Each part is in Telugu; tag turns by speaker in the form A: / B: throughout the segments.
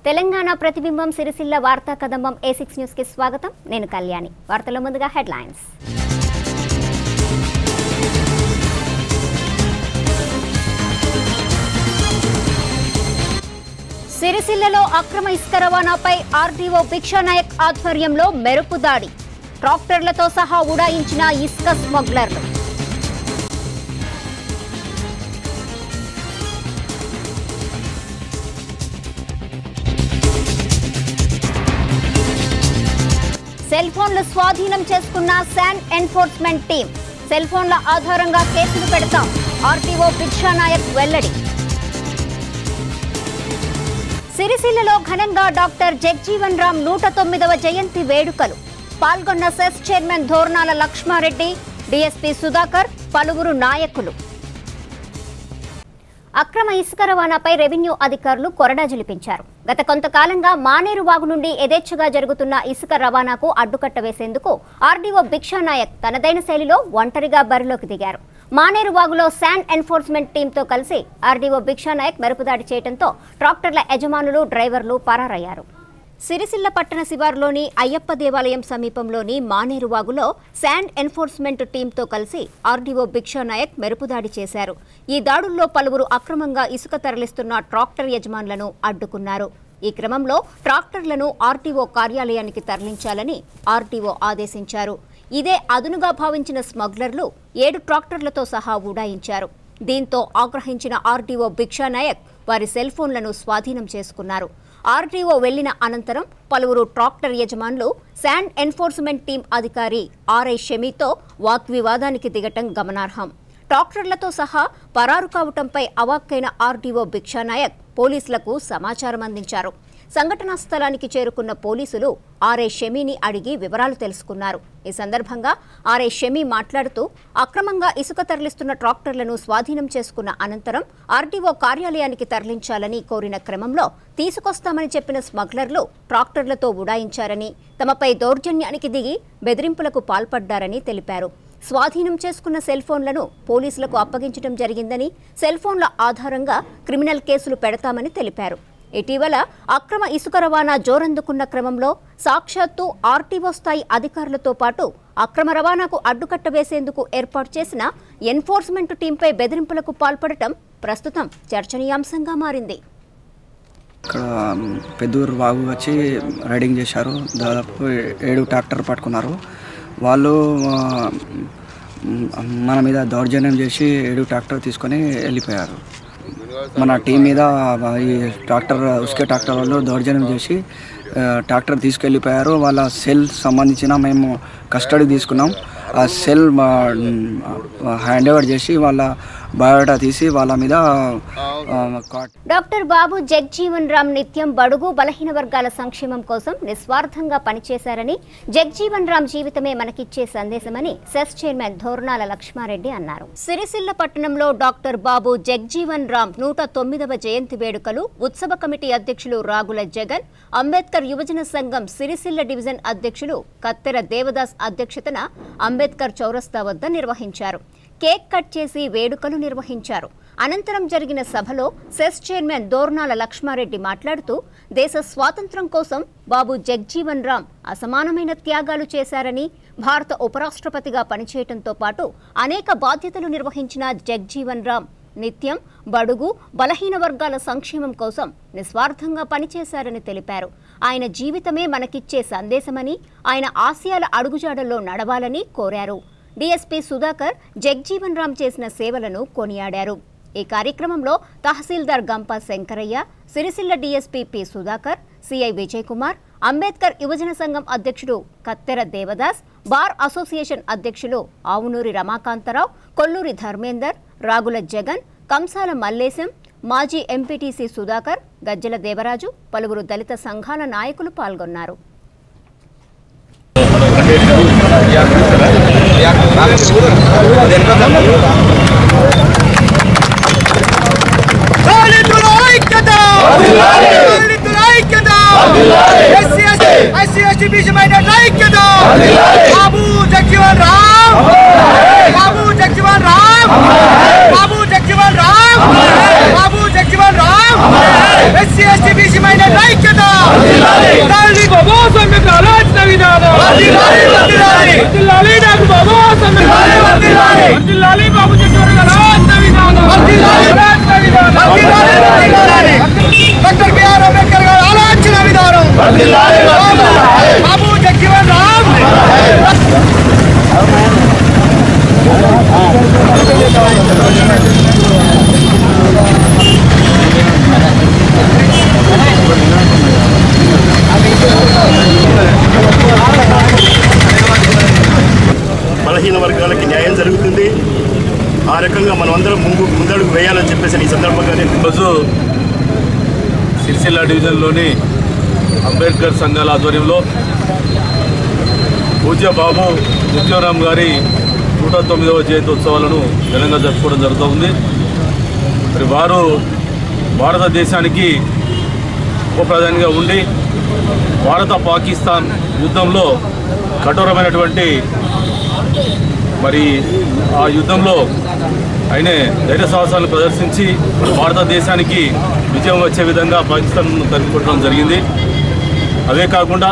A: తెలంగాణ ప్రతిబింబం సిరిసిల్ల వార్తా కదంబం A6 న్యూస్ కి స్వాగతం. నేను కళ్యాణి. వార్తల ముందుగా హెడ్లైన్స్. సిరిసిల్లలో అక్రమ ఇసుక రవాణాపై ఆర్టీఓ భిక్షానాయక్ ఆధ్వర్యంలో మెరుపు దాడి. ట్రాక్టర్లతో సహా ఉడాయించిన ఇసుక స్మగ్లర్లు. సెల్ ఫోన్లు స్వాధీనం చేసుకున్న శాండ్ ఎన్ఫోర్స్మెంట్ టీం. సెల్ ఫోన్ల ఆధారంగా కేసులు పెడతాం. ఆర్టీఓ భిక్షానాయక్ వెల్లడి. సిరిసిల్లలో ఘనంగా డాక్టర్ జగ్జీవన్ రామ్ 109వ జయంతి వేడుకలు. పాల్గొన్న CESS chairman Dhornala Lakshmareddy, DSP Sudhakar, పలువురు నాయకులు. అక్రమ ఇసుక రవాణాపై రెవెన్యూ అధికారులు కొరడా జలిపించారు. గత కొంతకాలంగా మానేరు వాగు నుండి యథేచ్ఛగా జరుగుతున్న ఇసుక రవాణాకు అడ్డుకట్ట వేసేందుకు ఆర్డీఓ భిక్షానాయక్ తనదైన శైలిలో ఒంటరిగా బరిలోకి దిగారు. మానేరు వాగులో శాండ్ ఎన్ఫోర్స్మెంట్ టీంతో కలిసి ఆర్డీఓ భిక్షానాయక్ మెరుపుదాడి చేయడంతో ట్రాక్టర్ల యజమానులు, డ్రైవర్లు పరారయ్యారు. సిరిసిల్ల పట్టణ శివారులోని అయ్యప్ప దేవాలయం సమీపంలోని మానేరు వాగులో శాండ్ ఎన్ఫోర్స్మెంట్ టీంతో కలిసి ఆర్డీఓ భిక్షానాయక్ మెరుపుదాడి చేశారు. ఈ దాడుల్లో పలువురు అక్రమంగా ఇసుక తరలిస్తున్న ట్రాక్టర్ యజమానులను అడ్డుకున్నారు. ఈ క్రమంలో ట్రాక్టర్లను ఆర్టీఓ కార్యాలయానికి తరలించాలని ఆర్టీఓ ఆదేశించారు. ఇదే అదునుగా భావించిన స్మగ్లర్లు 7 ట్రాక్టర్లతో సహా ఉడాయించారు. దీంతో ఆగ్రహించిన ఆర్టీఓ భిక్షానాయక్ వారి సెల్ ఫోన్లను స్వాధీనం చేసుకున్నారు. ఆర్టీఓ వెళ్లిన అనంతరం పలువురు ట్రాక్టర్ యజమానులు శాండ్ ఎన్ఫోర్స్మెంట్ టీం అధికారి ఆర్ఐ షమీతో వాగ్వివాదానికి దిగటం గమనార్హం. ట్రాక్టర్లతో సహా పరారు కావటంపై అవాక్కైన ఆర్టీఓ భిక్షానాయక్ పోలీసులకు సమాచారం అందించారు. సంఘటనా స్థలానికి చేరుకున్న పోలీసులు ఆర్ఐ షమీని అడిగి వివరాలు తెలుసుకున్నారు. ఈ సందర్భంగా ఆర్ఐ షమీ మాట్లాడుతూ అక్రమంగా ఇసుక తరలిస్తున్న ట్రాక్టర్లను స్వాధీనం చేసుకున్న అనంతరం ఆర్టీఓ కార్యాలయానికి తరలించాలని కోరిన క్రమంలో తీసుకొస్తామని చెప్పిన స్మగ్లర్లు ట్రాక్టర్లతో ఉడాయించారని, తమపై దౌర్జన్యానికి దిగి బెదిరింపులకు పాల్పడ్డారని తెలిపారు. స్వాధీనం చేసుకున్న సెల్ ఫోన్లను పోలీసులకు అప్పగించడం జరిగిందని, సెల్ ఫోన్ల ఆధారంగా క్రిమినల్ కేసులు పెడతామని తెలిపారు. ఇటీవల అక్రమ ఇసుక రవాణా జోరందుకున్న క్రమంలో సాక్షాత్తు ఆర్టీఓ స్థాయి అధికారులతో పాటు అక్రమ రవాణాకు అడ్డుకట్ట వేసేందుకు ఏర్పాటు చేసిన ఎన్ఫోర్స్మెంట్ టీంపై బెదిరింపులకు పాల్పడటం ప్రస్తుతం చర్చనీయాంశంగా మారింది.
B: ఇక్కడ పెద్దూరు వాగు వచ్చి రైడింగ్ చేశారు. దాదాపు 7 ట్రాక్టర్ పట్టుకున్నారు. వాళ్ళు మన మీద దౌర్జన్యం చేసి 7 ట్రాక్టర్ తీసుకొని వెళ్ళిపోయారు. మన టీం మీద ఈ ఉసుకే ట్రాక్టర్ వాళ్ళు దౌర్జన్యం చేసి ట్రాక్టర్ తీసుకెళ్ళిపోయారు. వాళ్ళ సెల్ సంబంధించిన మేము కస్టడీ తీసుకున్నాం. ఆ సెల్ హ్యాండ్ ఓవర్ చేసి వాళ్ళ బయోడేటా తీసి వాళ్ళ మీద.
A: డాక్టర్ బాబు జగ్జీవన్ రామ్ నిత్యం బడుగు బలహీన వర్గాల సంక్షేమం కోసం నిస్వార్థంగా పనిచేశారని, జగ్జీవన్ రామ్ జీవితమే మనకిచ్చే సందేశమని సెస్ చైర్మన్ ధోర్నాల లక్ష్మారెడ్డి అన్నారు. సిరిసిల్ల పట్టణంలో డాక్టర్ బాబు జగ్జీవన్ రామ్ 109వ జయంతి వేడుకలు ఉత్సవ కమిటీ అధ్యక్షులు రాగుల జగన్, అంబేద్కర్ యువజన సంఘం సిరిసిల్ల డివిజన్ అధ్యక్షులు కత్తెర దేవదాస్ అధ్యక్షతన అంబేద్కర్ చౌరస్తా వద్ద నిర్వహించారు. కేక్ కట్ చేసి వేడుకలు నిర్వహించారు. అనంతరం జరిగిన సభలో సెస్ చైర్మన్ ధోర్నాల లక్ష్మారెడ్డి మాట్లాడుతూ దేశ స్వాతంత్ర్యం కోసం బాబు జగ్జీవన్ రామ్ అసమానమైన త్యాగాలు చేశారని, భారత ఉపరాష్ట్రపతిగా పనిచేయడంతో పాటు అనేక బాధ్యతలు నిర్వహించిన జగ్జీవన్ రామ్ నిత్యం బడుగు బలహీన వర్గాల సంక్షేమం కోసం నిస్వార్థంగా పనిచేశారని తెలిపారు. ఆయన జీవితమే మనకిచ్చే సందేశమని, ఆయన ఆశయాల అడుగుజాడల్లో నడవాలని కోరారు. డీఎస్పీ సుధాకర్ జగ్జీవన్ రామ్ చేసిన సేవలను కొనియాడారు. ఈ కార్యక్రమంలో తహసీల్దార్ గంప Shankaraiah, Sircilla DSP P Sudhakar, CI Vijay Kumar, Ambedkar యువజన సంఘం అధ్యక్షుడు కత్తెర దేవదాస్, బార్ అసోసియేషన్ అధ్యక్షులు ఆవునూరి రమాకాంతరావు, కొల్లూరి ధర్మేందర్, రాగుల జగన్, కంసాల మల్లేశం, మాజీ ఎంపీటీసీ సుధాకర్, గజ్జల దేవరాజు, పలువురు దళిత సంఘాల నాయకులు పాల్గొన్నారు.
C: Babu Jagjivan Ram, Babu Jagjivan Ram, Babu Jagjivan Ram, Babu Jagjivan Ram, SC ST BC minority ఐక్యత. వర్ధిల్లాలి డాక్టర్ బాబు వర్ధిల్లాలి బాబు డాక్టర్ బిఆర్ అంబేద్కర్ గారి ఆలోచన విధానం బాబు జగజీవన్ రామ్
D: బలహీన వర్గాలకి న్యాయం జరుగుతుంది. ఆ రకంగా మనం అందరం ముందడుగు వేయాలని చెప్పేసి ఈ సందర్భంగా
E: ఈరోజు సిరిసిల్ల డివిజన్లోని అంబేద్కర్ సంఘాల ఆధ్వర్యంలో పూజ్య బాబు జగజీవన్ గారి 109వ జయంతి ఉత్సవాలను ఘనంగా జరుపుకోవడం జరుగుతుంది. మరి వారు భారతదేశానికి ఉప ప్రధానిగా ఉండి భారత పాకిస్తాన్ యుద్ధంలో కఠోరమైనటువంటి మరి ఆ యుద్ధంలో ఆయన ధైర్య సాహసాలను ప్రదర్శించి భారతదేశానికి విజయం వచ్చే విధంగా పాకిస్తాన్ తరిమికొట్టడం జరిగింది. అవే కాకుండా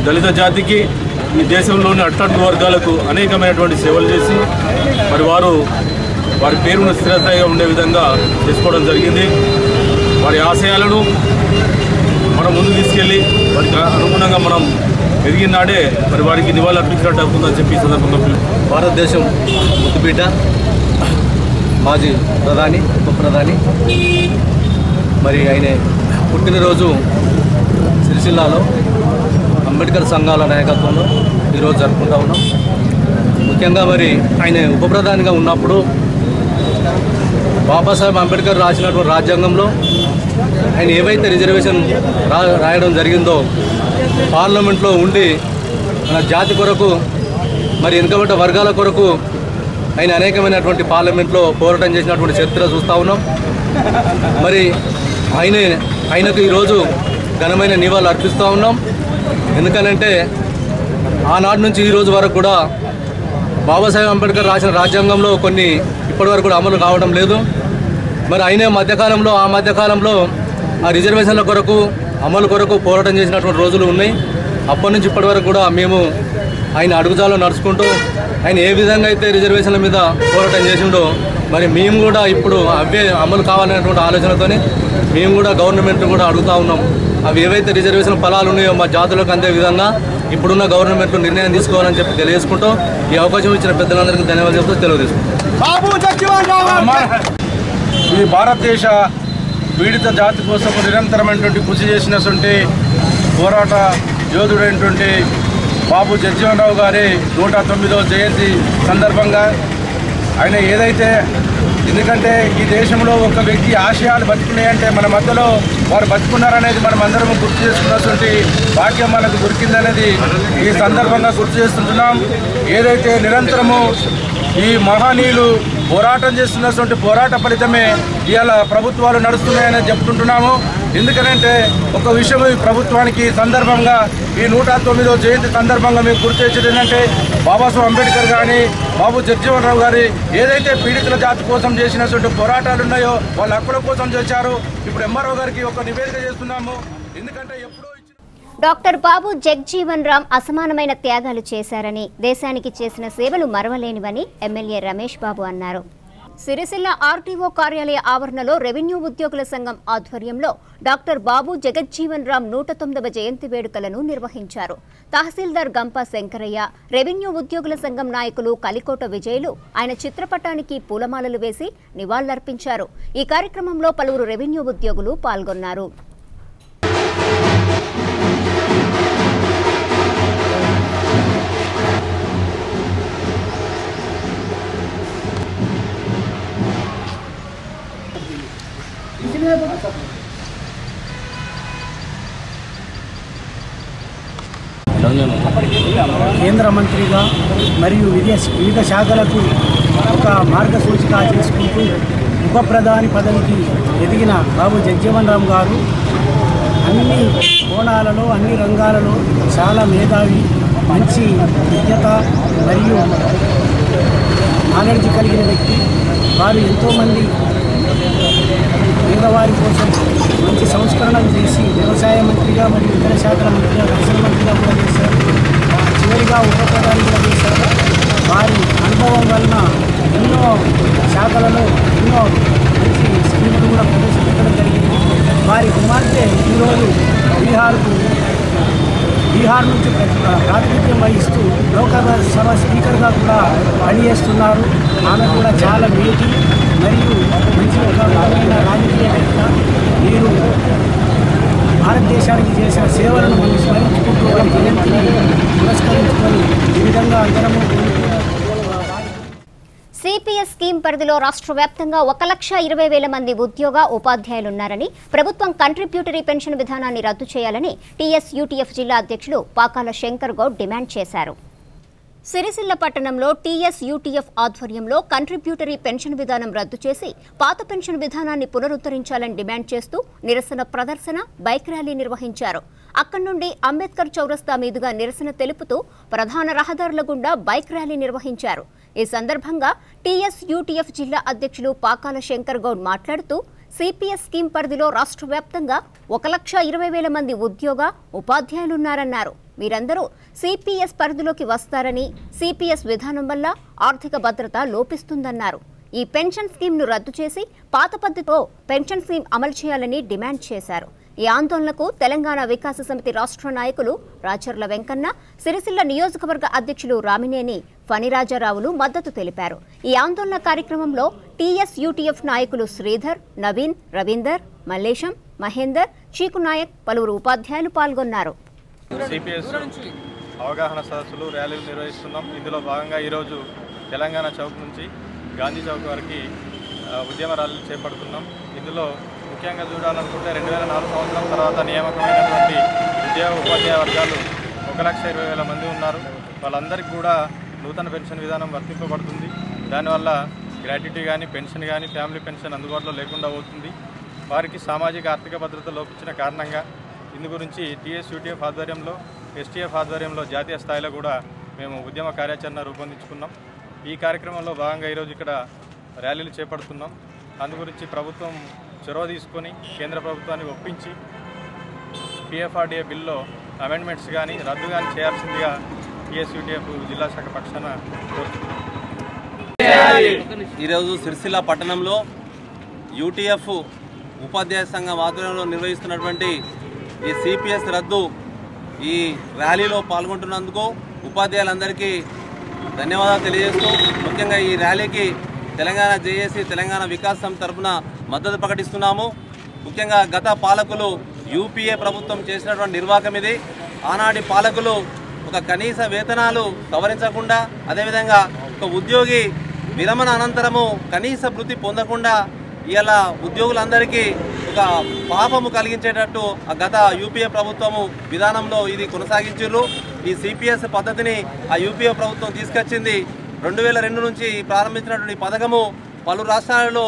E: దళిత జాతికి ఈ దేశంలోని అట్టడుగు వర్గాలకు అనేకమైనటువంటి సేవలు చేసి మరి వారి పేరును స్థిరస్థాయిగా ఉండే విధంగా చేసుకోవడం జరిగింది. వారి ఆశయాలను మనం ముందుకు తీసుకెళ్ళి వారికి అనుగుణంగా మనం ఎదిగిన నాడే మరి వారికి నివాళులు అర్పించినట్టు అవుతుందని చెప్పి ఈ సందర్భంగా
F: భారతదేశం ముద్దుబిడ్డ మాజీ ప్రధాని ఉప ప్రధాని మరి ఆయన పుట్టినరోజు సిరిసిల్లాలో అంబేద్కర్ సంఘాల నాయకత్వంలో ఈరోజు జరుపుకుంటా ఉన్నాం. ముఖ్యంగా మరి ఆయన ఉప ప్రధానిగా ఉన్నప్పుడు బాబాసాహెబ్ అంబేద్కర్ రాసినటువంటి రాజ్యాంగంలో ఆయన ఏవైతే రిజర్వేషన్ రాయడం జరిగిందో పార్లమెంట్లో ఉండి మన జాతి కొరకు మరి వెనుకబడ్డ వర్గాల కొరకు ఆయన అనేకమైనటువంటి పార్లమెంట్లో పోరాటం చేసినటువంటి చరిత్ర చూస్తూ ఉన్నాం. మరి ఆయనకు ఈరోజు ఘనమైన నివాళులు అర్పిస్తూ ఉన్నాం. ఎందుకనంటే ఆనాటి నుంచి ఈ రోజు వరకు కూడా బాబాసాహెబ్ అంబేద్కర్ రాసిన రాజ్యాంగంలో కొన్ని ఇప్పటివరకు కూడా అమలు కావడం లేదు. మరి అయిన మధ్యకాలంలో ఆ రిజర్వేషన్ల కొరకు అమలు కొరకు పోరాటం చేసినటువంటి రోజులు ఉన్నాయి. అప్పటి నుంచి ఇప్పటి వరకు కూడా మేము ఆయన అడుగుజాలో నడుచుకుంటూ ఆయన ఏ విధంగా అయితే రిజర్వేషన్ల మీద పోరాటం చేసిండో మరి మేము కూడా ఇప్పుడు అవే అమలు కావాలనేటువంటి ఆలోచనతోనే మేము కూడా గవర్నమెంట్ కూడా అడుగుతూ ఉన్నాం. అవి ఏవైతే రిజర్వేషన్ ఫలాలు ఉన్నాయో మా జాతులకు అందే విధంగా ఇప్పుడున్న గవర్నమెంట్ నిర్ణయం తీసుకోవాలని చెప్పి తెలియజేసుకుంటూ ఈ అవకాశం ఇచ్చిన పెద్దలందరికీ ధన్యవాదాలు చెప్తూ తెలియజేసుకుంటాం.
E: ఈ భారతదేశ పీడిత జాతి కోసం నిరంతరమైనటువంటి కృషి చేసినటువంటి పోరాట యోధుడైనటువంటి బాబు జగజీవన్ రామ్ గారి 109వ జయంతి సందర్భంగా ఆయన ఏదైతే ఎందుకంటే ఈ దేశంలో ఒక వ్యక్తి ఆశయాలు బతుకున్నాయంటే మన మధ్యలో వారు బతుకున్నారనేది మనం అందరం గుర్తు చేసుకున్నటువంటి భాగ్యం మనకు దొరికిందనేది ఈ సందర్భంగా గుర్తు చేస్తుంటున్నాం. ఏదైతే నిరంతరము ఈ మహనీయులు పోరాటం చేస్తున్నటువంటి పోరాట ఫలితమే ఇవాళ ప్రభుత్వాలు నడుస్తున్నాయని చెప్తుంటున్నాము. ఎందుకనంటే ఒక విషయం ఈ ప్రభుత్వానికి సందర్భంగా ఈ 109వ జయంతి సందర్భంగా మేము గుర్తు చేసేది ఏంటంటే బాబాసాహెబ్ అంబేద్కర్ కానీ బాబు జగజీవన్ రామ్ గారి ఏదైతే పీడితుల జాతి కోసం చేసినటువంటి పోరాటాలు ఉన్నాయో వాళ్ళ హక్కుల కోసం చేశారు. ఇప్పుడు ఎంఆర్ఓ గారికి ఒక నివేదిక చేస్తున్నాము. ఎందుకంటే ఎప్పుడో
A: డాక్టర్ బాబు జగజీవన్ రామ్ అసమానమైన త్యాగాలు చేశారని, దేశానికి చేసిన సేవలు మరవలేనివని ఎమ్మెల్యే రమేష్ బాబు అన్నారు. సిరిసిల్ల ఆర్టీఓ కార్యాలయ ఆవరణలో రెవెన్యూ ఉద్యోగుల సంఘం ఆధ్వర్యంలో డాక్టర్ బాబు జగజీవన్ రామ్ 109వ జయంతి వేడుకలను నిర్వహించారు. తహసీల్దార్ గంప శంకరయ్య, రెవెన్యూ ఉద్యోగుల సంఘం నాయకులు కలికోట విజయులు ఆయన చిత్రపటానికి పూలమాలలు వేసి నివాళులర్పించారు. ఈ కార్యక్రమంలో పలువురు రెవెన్యూ ఉద్యోగులు పాల్గొన్నారు.
G: కేంద్ర మంత్రిగా మరియు వివిధ శాఖలకు ఒక మార్గసూచిక చేసుకుంటూ ఉప ప్రధాని పదవికి ఎదిగిన బాబు జగజీవన్ రామ్ గారు అన్ని కోణాలలో అన్ని రంగాలలో చాలా మేధావి, మంచి విజ్ఞత మరియు నాలెడ్జ్ కలిగిన వ్యక్తి. వారు ఎంతోమంది పేదవారి కోసం మంచి సంస్కరణలు చేసి వ్యవసాయ మంత్రిగా మరియు ఇతర శాఖల మంత్రిగా రక్షణ మంత్రిగా కూడా చేశారు. చివరిగా ఉప ప్రధానిగా చేశారు. వారి అనుభవం వలన ఎన్నో శాఖలలో ఎన్నో మంచి స్కీములు కూడా ప్రవేశపెట్టడం జరిగింది. వారి కుమార్తె ఈరోజు బీహార్ నుంచి ప్రాతినిధ్యం వహిస్తూ లోకసభ స్పీకర్గా కూడా పనిచేస్తున్నారు. ఆమె కూడా చాలా మేటి మరియు మంచి ఒక విధమైన రాజకీయవేత్త. మీరు భారతదేశానికి చేసిన సేవలను మనం స్మరించుకుంటూ వారి జయంతిని పురస్కరించుకొని ఈ విధంగా అందరము
A: సిపిఎస్ స్కీమ్ పరిధిలో రాష్ట్ర వ్యాప్తంగా 1,20,000 మంది ఉద్యోగ ఉపాధ్యాయులున్నారని, ప్రభుత్వం కంట్రిబ్యూటరీ పెన్షన్ విధానాన్ని రద్దు చేయాలని టీఎస్యూటీఎఫ్ జిల్లా అధ్యక్షులు పాకాల శంకర్ గౌడ్ డిమాండ్ చేశారు. సిరిసిల్ల పట్టణంలో టీఎస్యూటీఎఫ్ ఆధ్వర్యంలో కంట్రిబ్యూటరీ పెన్షన్ విధానం రద్దు చేసి పాత పెన్షన్ విధానాన్ని పునరుద్ధరించాలని డిమాండ్ చేస్తూ నిరసన ప్రదర్శన, బైక్ ర్యాలీ నిర్వహించారు. అక్కడి నుండి అంబేద్కర్ చౌరస్తా మీదుగా నిరసన తెలుపుతూ ప్రధాన రహదారుల గుండా బైక్ ర్యాలీ నిర్వహించారు. ఈ సందర్భంగా టీఎస్యూటీఎఫ్ జిల్లా అధ్యక్షులు పాకాల శంకర్ గౌడ్ మాట్లాడుతూ సిపిఎస్ స్కీమ్ పరిధిలో రాష్ట్ర వ్యాప్తంగా 1,20,000 మంది ఉద్యోగ ఉపాధ్యాయులున్నారన్నారు. వీరందరూ సిపిఎస్ పరిధిలోకి వస్తారని, సిపిఎస్ విధానం వల్ల ఆర్థిక భద్రత లోపిస్తుందన్నారు. ఈ పెన్షన్ స్కీమ్ను రద్దు చేసి పాత పద్ధతితో పెన్షన్ స్కీమ్ అమలు చేయాలని డిమాండ్ చేశారు. ఈ ఆందోళనకు తెలంగాణ వికాస సమితి రాష్ట్ర నాయకులు రాచర్ల వెంకన్న, సిరిసిల్ల నియోజకవర్గ అధ్యక్షులు రామినేని ఫణిరాజారావులు మద్దతు తెలిపారు. ఈ ఆందోళన కార్యక్రమంలో టీఎస్యూటీఎఫ్ నాయకులు శ్రీధర్, నవీన్, రవీందర్, మల్లేశం, మహేందర్, చీకు నాయక్, పలువురు ఉపాధ్యాయులు పాల్గొన్నారు.
H: సిపిఎస్ అవగాహన సదస్సులు, ర్యాలీలు నిర్వహిస్తున్నాం. ఇందులో భాగంగా ఈరోజు తెలంగాణ చౌక్ నుంచి గాంధీ చౌక్ వరకు ఉద్యమ ర్యాలీలు చేపడుతున్నాం. ఇందులో ముఖ్యంగా చూడాలనుకుంటే 2004 సంవత్సరం తర్వాత నియామకమైనటువంటి ఉపాధ్యాయ వర్గాలు 1,20,000 మంది ఉన్నారు. వాళ్ళందరికీ కూడా నూతన పెన్షన్ విధానం వర్తింపబడుతుంది. దానివల్ల గ్రాట్యుటీ కానీ, పెన్షన్ కానీ, ఫ్యామిలీ పెన్షన్ అందుబాటులో లేకుండా అవుతుంది. వారికి సామాజిక ఆర్థిక భద్రత లోపించిన కారణంగా ఇందు గురించి టీఎస్యూటీఎఫ్ ఆధ్వర్యంలో, ఎస్టీఎఫ్ ఆధ్వర్యంలో జాతీయ స్థాయిలో కూడా మేము ఉద్యమ కార్యాచరణ రూపొందించుకున్నాం. ఈ కార్యక్రమంలో భాగంగా ఈరోజు ఇక్కడ ర్యాలీలు చేపడుతున్నాం. అందు గురించి ప్రభుత్వం చొరవ తీసుకొని కేంద్ర ప్రభుత్వాన్ని ఒప్పించి పిఎఫ్ఆర్డీఏ బిల్లో అమెండ్మెంట్స్ కానీ రద్దు కానీ చేయాల్సిందిగా టీఎస్యూటీఎఫ్ జిల్లా శాఖ పక్షాన కోరుతున్నాం.
F: ఈరోజు సిరిసిల్ల పట్టణంలో యూటీఎఫ్ ఉపాధ్యాయ సంఘం ఆధ్వర్యంలో నిర్వహిస్తున్నటువంటి ఈ సిపిఎస్ రద్దు ఈ ర్యాలీలో పాల్గొంటున్నందుకు ఉపాధ్యాయులందరికీ ధన్యవాదాలు తెలియజేస్తూ, ముఖ్యంగా ఈ ర్యాలీకి తెలంగాణ జేఏసీ, తెలంగాణ వికాస్ సమితి తరఫున మద్దతు ప్రకటిస్తున్నాము. ముఖ్యంగా గత పాలకులు యూపీఏ ప్రభుత్వం చేసినటువంటి నిర్వాహకం ఇది. ఆనాటి పాలకులు ఒక కనీస వేతనాలు సవరించకుండా, అదేవిధంగా ఒక ఉద్యోగి విరమణ అనంతరము కనీస వృత్తి పొందకుండా ఇలా ఉద్యోగులందరికీ ఒక పాపము కలిగించేటట్టు ఆ గత యూపీఏ ప్రభుత్వము విధానంలో ఇది కొనసాగించారు. ఈ సిపిఎస్ పద్ధతిని ఆ యూపీఏ ప్రభుత్వం తీసుకొచ్చింది. 2002 నుంచి ప్రారంభించినటువంటి పథకము పలు రాష్ట్రాలలో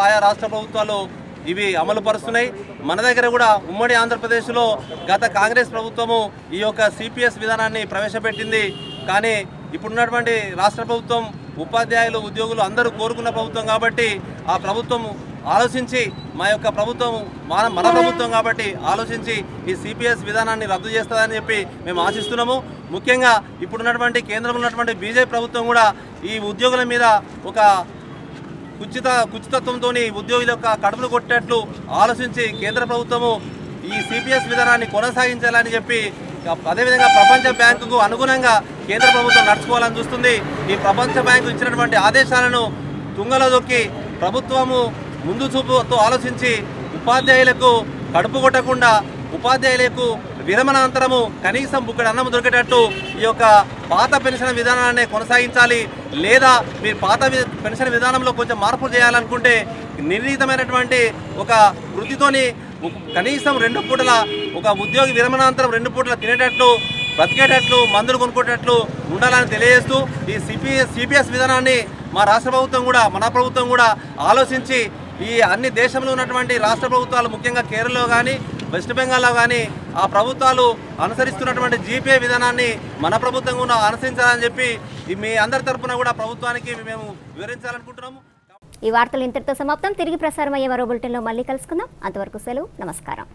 F: ఆయా రాష్ట్ర ప్రభుత్వాలు ఇవి అమలు పరుస్తున్నాయి. మన దగ్గర కూడా ఉమ్మడి ఆంధ్రప్రదేశ్లో గత కాంగ్రెస్ ప్రభుత్వము ఈ యొక్క సిపిఎస్ విధానాన్ని ప్రవేశపెట్టింది. కానీ ఇప్పుడున్నటువంటి రాష్ట్ర ప్రభుత్వం ఉపాధ్యాయులు, ఉద్యోగులు అందరూ కోరుకున్న ప్రభుత్వం కాబట్టి ఆ ప్రభుత్వం ఆలోచించి, మా యొక్క ప్రభుత్వం మన ప్రభుత్వం కాబట్టి ఆలోచించి ఈ సిపిఎస్ విధానాన్ని రద్దు చేస్తుందని చెప్పి మేము ఆశిస్తున్నాము. ముఖ్యంగా ఇప్పుడున్నటువంటి కేంద్రంలో ఉన్నటువంటి బీజేపీ ప్రభుత్వం కూడా ఈ ఉద్యోగుల మీద ఒక కుచితత్వంతో ఉద్యోగుల యొక్క కడుపులు కొట్టేట్లు ఆలోచించి కేంద్ర ప్రభుత్వము ఈ సిపిఎస్ విధానాన్ని కొనసాగించాలని చెప్పి, అదేవిధంగా ప్రపంచ బ్యాంకుకు అనుగుణంగా కేంద్ర ప్రభుత్వం నడుచుకోవాలని చూస్తుంది. ఈ ప్రపంచ బ్యాంకు ఇచ్చినటువంటి ఆదేశాలను తుంగలో దొక్కి ప్రభుత్వము ముందు చూపుతో ఆలోచించి ఉపాధ్యాయులకు కడుపు కొట్టకుండా, ఉపాధ్యాయులకు విరమణాంతరము కనీసం బుక్కడి అన్నం దొరికేటట్టు ఈ యొక్క పాత పెన్షన్ విధానాన్ని కొనసాగించాలి. లేదా మీరు పాత పెన్షన్ విధానంలో కొంచెం మార్పులు చేయాలనుకుంటే నిర్ణీతమైనటువంటి ఒక వృత్తితోని కనీసం 2 పూటల ఒక ఉద్యోగి విరమణాంతరం 2 పూటల తినేటట్లు, బ్రతికేటట్లు, మందులు కొనుక్కోటట్లు ఉండాలని తెలియజేస్తూ ఈ సిపిఎస్ విధానాన్ని మా రాష్ట్ర ప్రభుత్వం కూడా, మన ప్రభుత్వం కూడా ఆలోచించి ఈ అన్ని దేశంలో ఉన్నటువంటి రాష్ట్ర ప్రభుత్వాలు, ముఖ్యంగా కేరళలో కానీ, వెస్ట్ బెంగాల్లో కానీ ఆ ప్రభుత్వాలు అనుసరిస్తున్నటువంటి జీపీఏ విధానాన్ని మన ప్రభుత్వం కూడా అనుసరించాలని చెప్పి మీ అందరి తరఫున కూడా ప్రభుత్వానికి మేము వివరించాలనుకుంటున్నాము.
A: ఈ వార్తలు ఇంతటితో సమాప్తం. తిరిగి ప్రసారమయ్యే మరో బులెటిన్లో మళ్ళీ కలుసుకుందాం. అంతవరకు సెలవు. నమస్కారం.